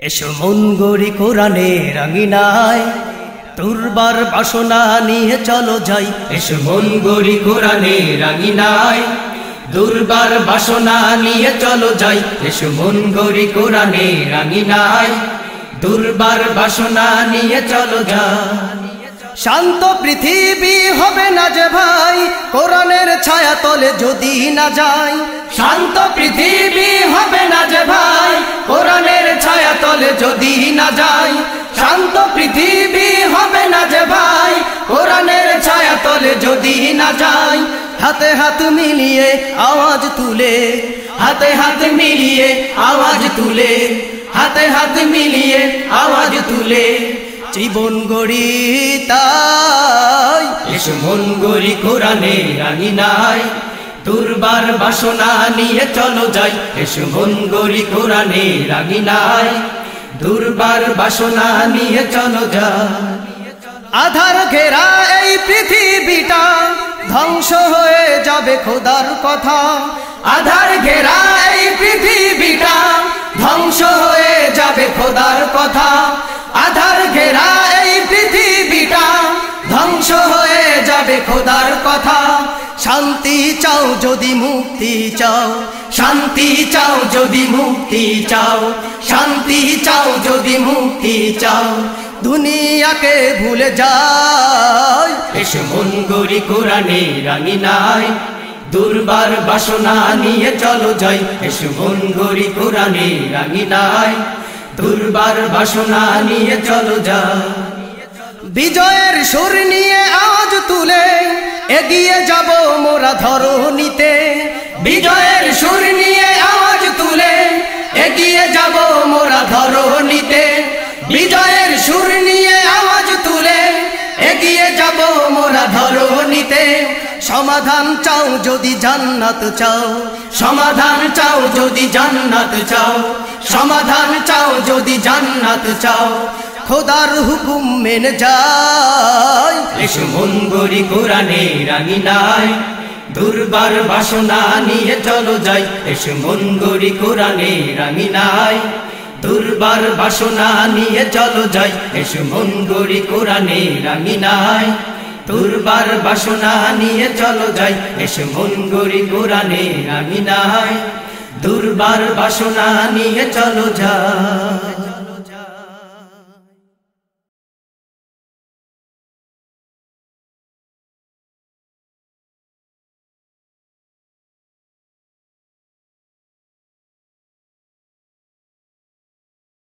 এসো মন গড়ি কোরআনের আঙিনায়, দুর্বার বাসনা নিয়ে চলো যাই। এসো মন গড়ি কোরআনের আঙিনায়, দুর্বার বাসনা নিয়ে চলো যাই। এসো মন গড়ি কোরআনের আঙিনায়, দুর্বার বাসনা নিয়ে চলো যাই। শান্ত পৃথিবী হবে না যে ভাই, কোরআনের ছায়া তলে যদি না যাই। শান্ত পৃথিবী হবে না যে ভাই, কোরআনের ছায়া তলে যদি না যাই। শান্ত পৃথিবী হবে না যে ভাই, কোরআনের ছায়া তলে যদি না যাই। হাতে হাত মিলিয়ে আওয়াজ তুলে, হাতে হাত মিলিয়ে আওয়াজ তুলে, হাতে হাত মিলিয়ে আওয়াজ তুলে জীবন গড়ি তাই। এসো মন গড়ি কোরআনের আঙিনায়, দুর্বার বাসনা নিয়ে চলো যাই। এসো মন গড়ি কোরআনের আঙিনায়, দুর্বার বাসনা নিয়ে চলো যাই। আধার ঘেরা এই পৃথিবীটা ধ্বংস হয়ে যাবে খোদার কথা। আধার ঘেরা এই পৃথিবীটা ধ্বংস হয়ে যাবে খোদার কথা। আধার ঘেরা এই পৃথিবীটা ধ্বংস হয়ে যাবে খোদার কথা। শান্তি চাও যদি মুক্তি চাও, শান্তি চাও যদি মুক্তি চাও, শান্তি চাও যদি মুক্তি চাও, দুনিয়াকে ভুলে যাই। এসো মন গড়ি কোরআনের আঙিনায়, দুর্বার বাসনা নিয়ে চলো যাই। এসো মন গড়ি কোরআনের আঙিনায়, দুর্বার বাসনা নিয়ে চলো যাই। বিজয়ের সুর নিয়ে আওয়াজ তুলে এগিয়ে যাব মোরা ধরণীতে। বিজয়ের সুর নিয়ে আওয়াজ তুলে এগিয়ে যাব মোরা ধরণীতে। বিজয়ের সুর নিয়ে আওয়াজ তুলে এগিয়ে যাব মোরা ধরণীতে। সমাধান চাও যদি জান্নাত চাও, সমাধান চাও যদি জান্নাত চাও, সমাধান চাও যদি জান্নাত চাও, খোদার হুকুম মেনে যাই। এসো মন গড়ি কোরআনের আঙিনায়, দুর্বার বাসনা নিয়ে চলো যাই। এসো মন গড়ি কোরআনের আঙিনায়, দুর্বার বাসনা নিয়ে চলো যাই। এসো মন গড়ি কোরআনের আঙিনায়, দুর্বার বাসনা নিয়ে চলো যাই। এসো মন গড়ি কোরআনের আঙিনায়, দুর্বার বাসনা নিয়ে চলো যাই।